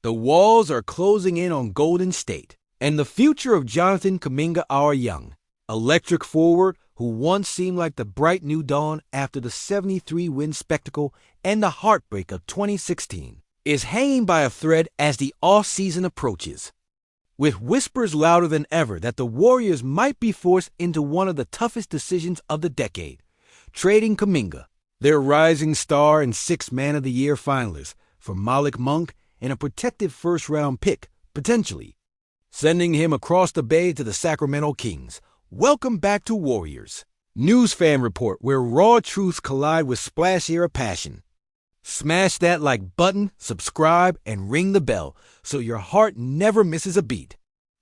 The walls are closing in on Golden State, and the future of Jonathan Kuminga, our young, electric forward who once seemed like the bright new dawn after the 73-win spectacle and the heartbreak of 2016, is hanging by a thread as the offseason approaches. With whispers louder than ever that the Warriors might be forced into one of the toughest decisions of the decade, trading Kuminga, their rising star and sixth Man of the Year finalist, for Malik Monk and a protected first-round pick, potentially, sending him across the bay to the Sacramento Kings. Welcome back to Warriors News Fan Report, where raw truths collide with splash era passion. Smash that like button, subscribe, and ring the bell so your heart never misses a beat.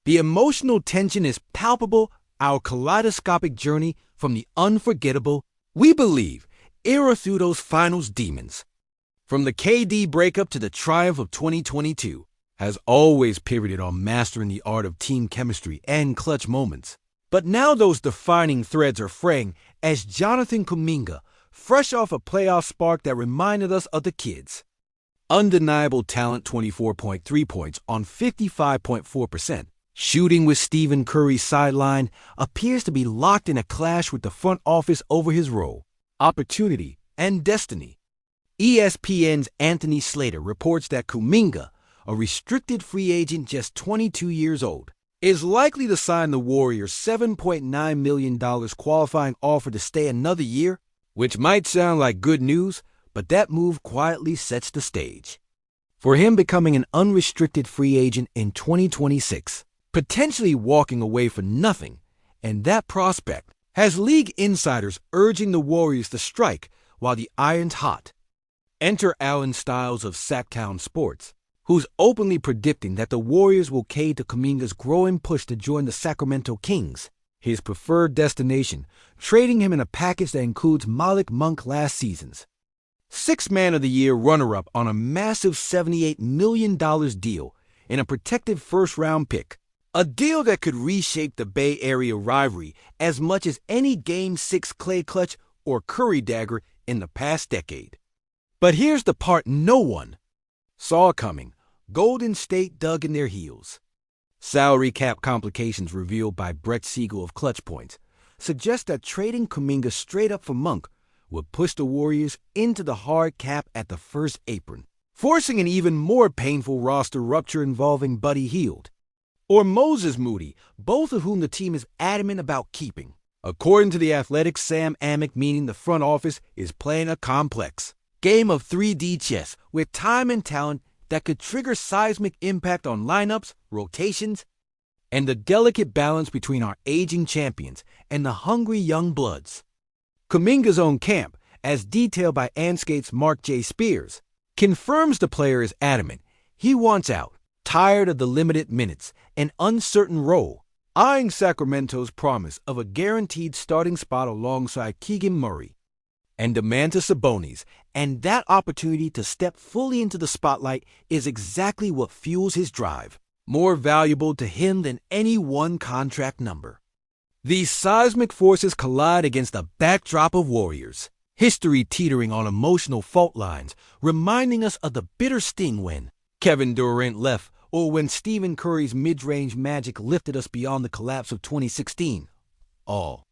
The emotional tension is palpable, our kaleidoscopic journey from the unforgettable, we believe, era through those finals demons. From the KD breakup to the triumph of 2022, has always pivoted on mastering the art of team chemistry and clutch moments. But now those defining threads are fraying as Jonathan Kuminga, fresh off a playoff spark that reminded us of the kids. Undeniable talent, 24.3 points on 55.4%. Shooting with Stephen Curry's sideline, appears to be locked in a clash with the front office over his role, opportunity, and destiny. ESPN's Anthony Slater reports that Kuminga, a restricted free agent just 22 years old, is likely to sign the Warriors' $7.9 million qualifying offer to stay another year, which might sound like good news, but that move quietly sets the stage for him becoming an unrestricted free agent in 2026, potentially walking away for nothing, and that prospect has league insiders urging the Warriors to strike while the iron's hot. Enter Alan Stiles of Sacktown Sports, who's openly predicting that the Warriors will cave to Kuminga's growing push to join the Sacramento Kings, his preferred destination, trading him in a package that includes Malik Monk last season's Sixth Man of the Year runner-up on a massive $78 million deal and a protected first-round pick, a deal that could reshape the Bay Area rivalry as much as any Game 6 clay clutch or Curry dagger in the past decade. But here's the part no one saw coming. Golden State dug in their heels. Salary cap complications revealed by Brett Siegel of Clutch Points suggest that trading Kuminga straight up for Monk would push the Warriors into the hard cap at the first apron, forcing an even more painful roster rupture involving Buddy Hield or Moses Moody, both of whom the team is adamant about keeping. According to The Athletic's Sam Amick, meaning the front office is playing a complex game of 3D chess with time and talent that could trigger seismic impact on lineups, rotations, and the delicate balance between our aging champions and the hungry young bloods. Kuminga's own camp, as detailed by Anskate's Mark J. Spears, confirms the player is adamant. He wants out, tired of the limited minutes and uncertain role, eyeing Sacramento's promise of a guaranteed starting spot alongside Keegan Murray and Domantas Sabonis, and that opportunity to step fully into the spotlight is exactly what fuels his drive, more valuable to him than any one contract number. These seismic forces collide against the backdrop of Warriors, history teetering on emotional fault lines, reminding us of the bitter sting when Kevin Durant left or when Stephen Curry's mid-range magic lifted us beyond the collapse of 2016. All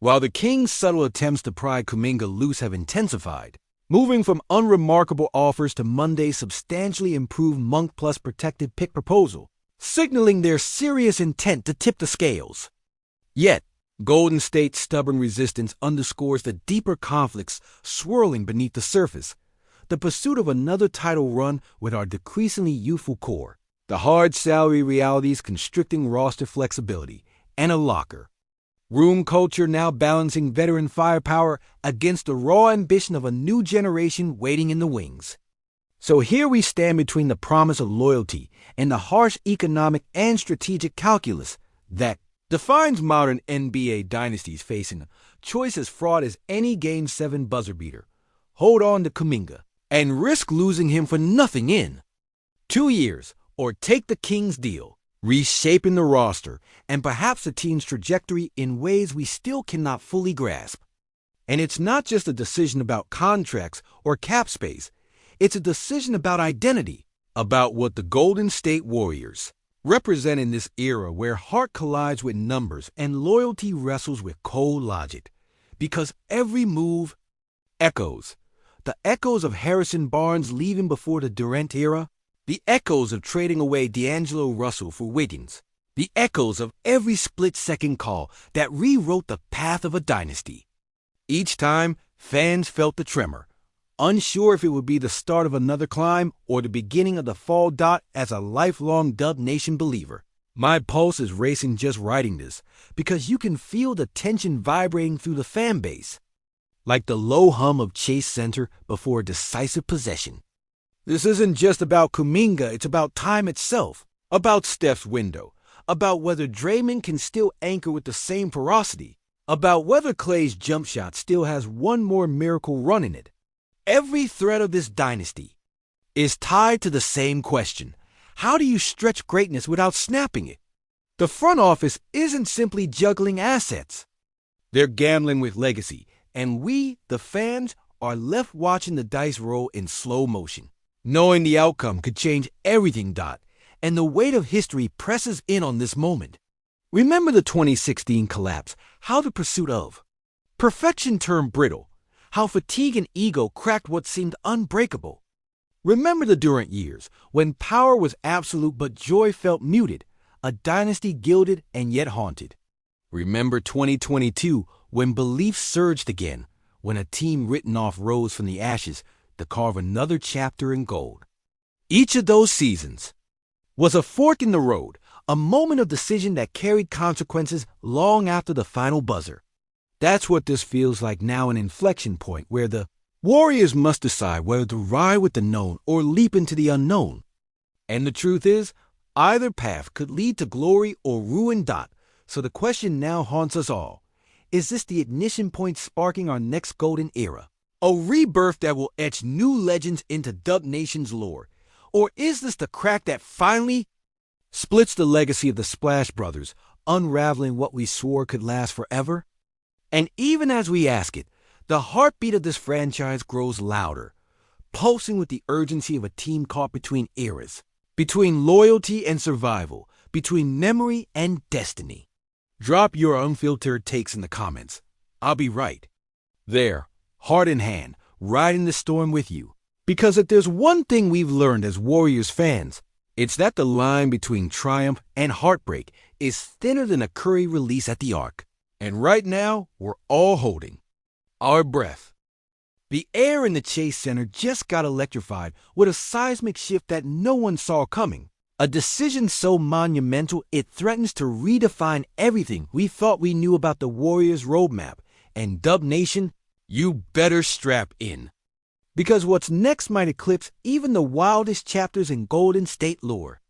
while the Kings' subtle attempts to pry Kuminga loose have intensified, moving from unremarkable offers to Monday's substantially improved Monk plus protected pick proposal, signaling their serious intent to tip the scales. Yet, Golden State's stubborn resistance underscores the deeper conflicts swirling beneath the surface, the pursuit of another title run with our decreasingly youthful core, the hard salary realities constricting roster flexibility, and a locker room culture now balancing veteran firepower against the raw ambition of a new generation waiting in the wings. So here we stand between the promise of loyalty and the harsh economic and strategic calculus that defines modern NBA dynasties facing a choice as fraught as any Game 7 buzzer beater. Hold on to Kuminga and risk losing him for nothing in 2 years, or take the Kings deal, reshaping the roster and perhaps the team's trajectory in ways we still cannot fully grasp. And it's not just a decision about contracts or cap space. It's a decision about identity. about what the Golden State Warriors represent in this era where heart collides with numbers and loyalty wrestles with cold logic. Because every move echoes. The echoes of Harrison Barnes leaving before the Durant era, the echoes of trading away D'Angelo Russell for Wiggins, the echoes of every split-second call that rewrote the path of a dynasty. Each time, fans felt the tremor, unsure if it would be the start of another climb or the beginning of the fall dot. As a lifelong Dub Nation believer, my pulse is racing just writing this, because you can feel the tension vibrating through the fan base, like the low hum of Chase Center before a decisive possession. This isn't just about Kuminga, it's about time itself, about Steph's window, about whether Draymond can still anchor with the same ferocity, about whether Klay's jump shot still has one more miracle run in it. Every thread of this dynasty is tied to the same question: how do you stretch greatness without snapping it? The front office isn't simply juggling assets. They're gambling with legacy, and we, the fans, are left watching the dice roll in slow motion, knowing the outcome could change everything. And the weight of history presses in on this moment. Remember the 2016 collapse, how the pursuit of perfection turned brittle, how fatigue and ego cracked what seemed unbreakable. Remember the Durant years, when power was absolute but joy felt muted, a dynasty gilded and yet haunted. Remember 2022, when belief surged again, when a team written off rose from the ashes to carve another chapter in gold. Each of those seasons was a fork in the road, a moment of decision that carried consequences long after the final buzzer. That's what this feels like now, an inflection point where the Warriors must decide whether to ride with the known or leap into the unknown. And the truth is, either path could lead to glory or ruin. So the question now haunts us all. Is this the ignition point sparking our next golden era? A rebirth that will etch new legends into Dub Nation's lore? Or is this the crack that finally splits the legacy of the Splash Brothers, unraveling what we swore could last forever? And even as we ask it, the heartbeat of this franchise grows louder, pulsing with the urgency of a team caught between eras, between loyalty and survival, between memory and destiny. Drop your unfiltered takes in the comments. I'll be right there, heart in hand, riding the storm with you. Because if there's one thing we've learned as Warriors fans, it's that the line between triumph and heartbreak is thinner than a Curry release at the arc. And right now, we're all holding our breath. The air in the Chase Center just got electrified with a seismic shift that no one saw coming. A decision so monumental it threatens to redefine everything we thought we knew about the Warriors' roadmap. And Dub Nation, you better strap in. Because what's next might eclipse even the wildest chapters in Golden State lore.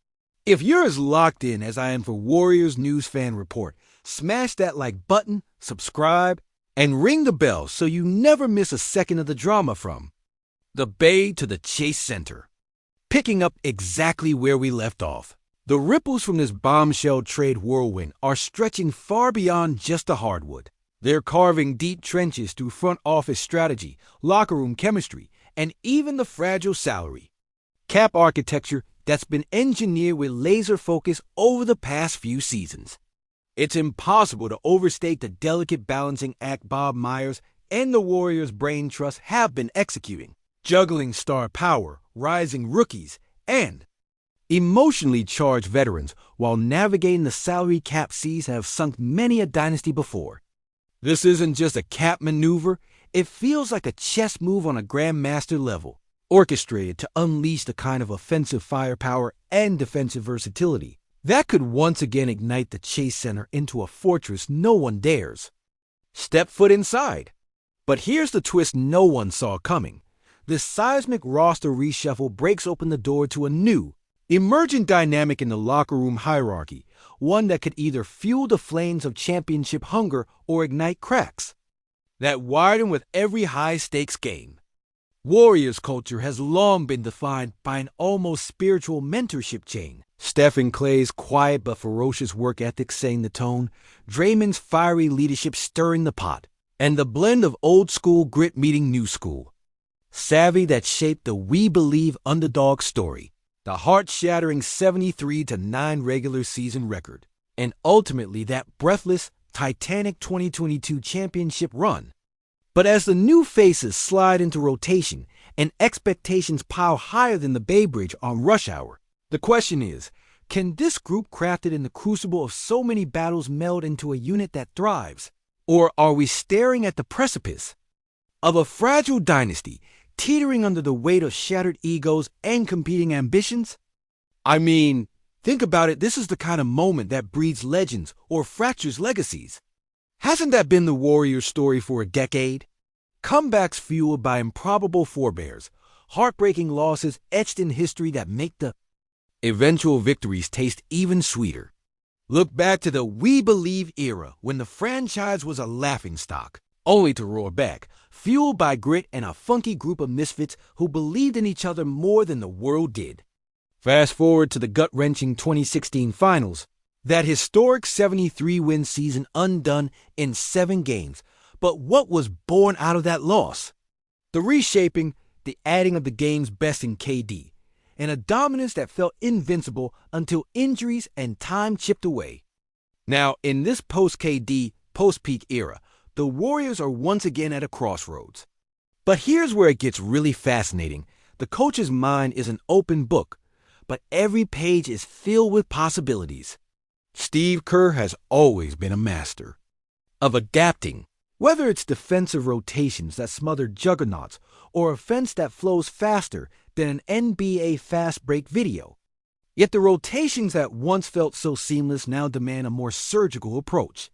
If you're as locked in as I am for Warriors News Fan Report, smash that like button, subscribe, and ring the bell so you never miss a second of the drama from the Bay to the Chase Center. Picking up exactly where we left off, the ripples from this bombshell trade whirlwind are stretching far beyond just the hardwood. They're carving deep trenches through front office strategy, locker room chemistry, and even the fragile salary cap architecture that's been engineered with laser focus over the past few seasons. It's impossible to overstate the delicate balancing act Bob Myers and the Warriors' brain trust have been executing, juggling star power, rising rookies, and emotionally charged veterans while navigating the salary cap seas that have sunk many a dynasty before. This isn't just a cap maneuver, it feels like a chess move on a grandmaster level, orchestrated to unleash the kind of offensive firepower and defensive versatility that could once again ignite the Chase Center into a fortress no one dares step foot inside. But here's the twist no one saw coming. This seismic roster reshuffle breaks open the door to a new, emergent dynamic in the locker room hierarchy, one that could either fuel the flames of championship hunger or ignite cracks that widen with every high-stakes game. Warriors culture has long been defined by an almost spiritual mentorship chain. Steph and Klay's quiet but ferocious work ethic setting the tone, Draymond's fiery leadership stirring the pot, and the blend of old-school grit meeting new school savvy that shaped the We Believe underdog story. the heart-shattering 73-9 regular season record, and ultimately that breathless, titanic 2022 championship run. But as the new faces slide into rotation and expectations pile higher than the Bay Bridge on rush hour, the question is, can this group crafted in the crucible of so many battles meld into a unit that thrives? Or are we staring at the precipice of a fragile dynasty teetering under the weight of shattered egos and competing ambitions? I mean, think about it, this is the kind of moment that breeds legends or fractures legacies. Hasn't that been the Warriors' story for a decade? Comebacks fueled by improbable forebears, heartbreaking losses etched in history that make the eventual victories taste even sweeter. Look back to the We Believe era when the franchise was a laughingstock, only to roar back, fueled by grit and a funky group of misfits who believed in each other more than the world did. Fast forward to the gut-wrenching 2016 finals, that historic 73-win season undone in 7 games. But what was born out of that loss? The reshaping, the adding of the game's best in KD, and a dominance that felt invincible until injuries and time chipped away. Now, in this post-KD, post-peak era, the Warriors are once again at a crossroads. But here's where it gets really fascinating. The coach's mind is an open book, but every page is filled with possibilities. Steve Kerr has always been a master of adapting, whether it's defensive rotations that smother juggernauts or offense that flows faster than an NBA fast break video. Yet the rotations that once felt so seamless now demand a more surgical approach.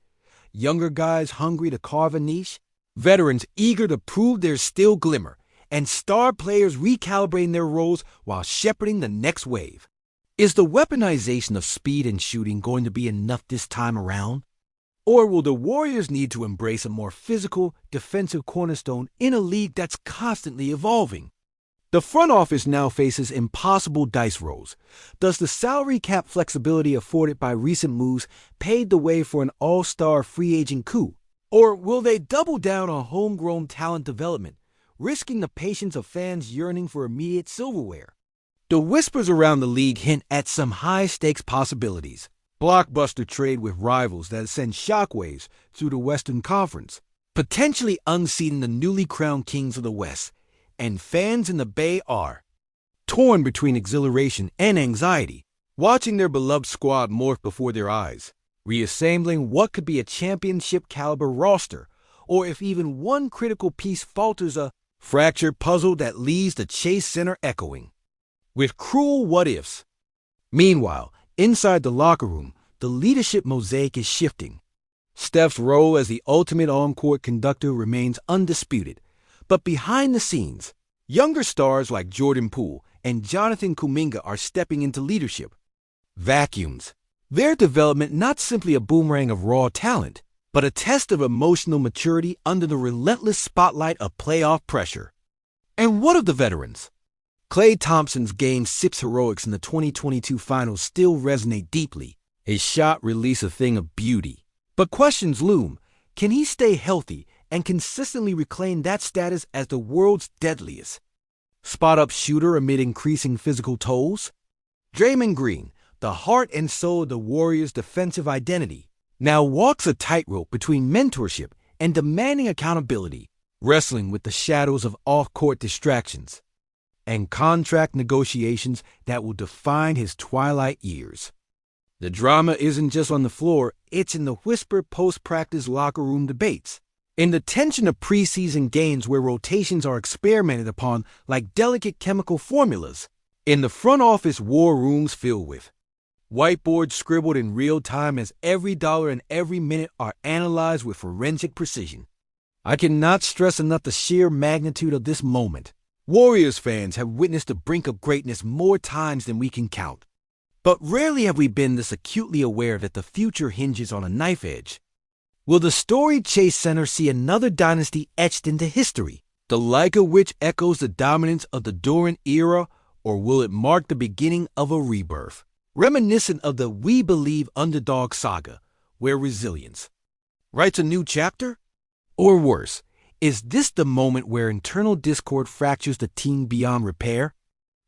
Younger guys hungry to carve a niche, veterans eager to prove there's still glimmer, and star players recalibrating their roles while shepherding the next wave. Is the weaponization of speed and shooting going to be enough this time around? Or will the Warriors need to embrace a more physical, defensive cornerstone in a league that's constantly evolving? The front office now faces impossible dice rolls. Does the salary cap flexibility afforded by recent moves pave the way for an all-star free agent coup? Or will they double down on homegrown talent development, risking the patience of fans yearning for immediate silverware? The whispers around the league hint at some high-stakes possibilities. Blockbuster trade with rivals that send shockwaves through the Western Conference, potentially unseating the newly crowned kings of the West. And fans in the Bay are torn between exhilaration and anxiety, watching their beloved squad morph before their eyes, reassembling what could be a championship-caliber roster, or if even one critical piece falters, a fractured puzzle that leaves the Chase Center echoing with cruel what-ifs. Meanwhile, inside the locker room, the leadership mosaic is shifting. Steph's role as the ultimate on-court conductor remains undisputed, but behind the scenes, younger stars like Jordan Poole and Jonathan Kuminga are stepping into leadership. Vacuums. Their development not simply a boomerang of raw talent, but a test of emotional maturity under the relentless spotlight of playoff pressure. And what of the veterans? Klay Thompson's Game 6 heroics in the 2022 finals still resonate deeply. His shot released a thing of beauty. But questions loom. Can he stay healthy and consistently reclaim that status as the world's deadliest spot-up shooter amid increasing physical tolls? Draymond Green, the heart and soul of the Warriors' defensive identity, now walks a tightrope between mentorship and demanding accountability, wrestling with the shadows of off-court distractions and contract negotiations that will define his twilight years. The drama isn't just on the floor, it's in the whispered post-practice locker room debates, in the tension of preseason games where rotations are experimented upon like delicate chemical formulas, in the front office war rooms filled with whiteboards scribbled in real time as every dollar and every minute are analyzed with forensic precision. I cannot stress enough the sheer magnitude of this moment. Warriors fans have witnessed the brink of greatness more times than we can count. But rarely have we been this acutely aware that the future hinges on a knife edge. Will the storied Chase Center see another dynasty etched into history, the like of which echoes the dominance of the Durant era, or will it mark the beginning of a rebirth, reminiscent of the We Believe underdog saga, where resilience writes a new chapter? Or worse, is this the moment where internal discord fractures the team beyond repair?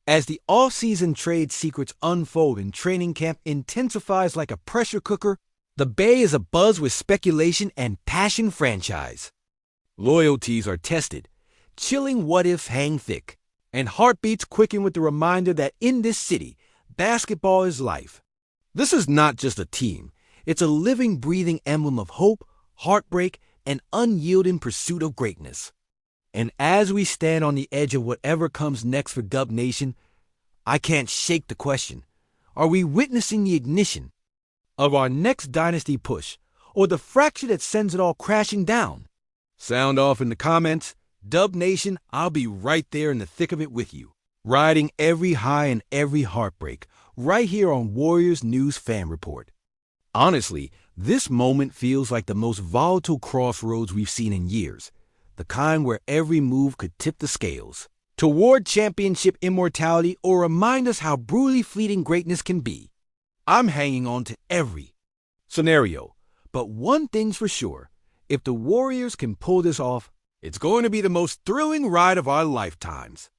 As the off-season trade secrets unfold and training camp intensifies like a pressure cooker, the Bay is abuzz with speculation and passion franchise. Loyalties are tested, chilling what-ifs hang thick, and heartbeats quicken with the reminder that in this city, basketball is life. This is not just a team, it's a living, breathing emblem of hope, heartbreak, and unyielding pursuit of greatness. And as we stand on the edge of whatever comes next for Dub Nation, I can't shake the question. Are we witnessing the ignition of our next dynasty push, or the fracture that sends it all crashing down? Sound off in the comments. Dub Nation, I'll be right there in the thick of it with you, riding every high and every heartbreak, right here on Warriors News Fan Report. Honestly, this moment feels like the most volatile crossroads we've seen in years, the kind where every move could tip the scales toward championship immortality or remind us how brutally fleeting greatness can be. I'm hanging on to every scenario, but one thing's for sure, if the Warriors can pull this off, it's going to be the most thrilling ride of our lifetimes.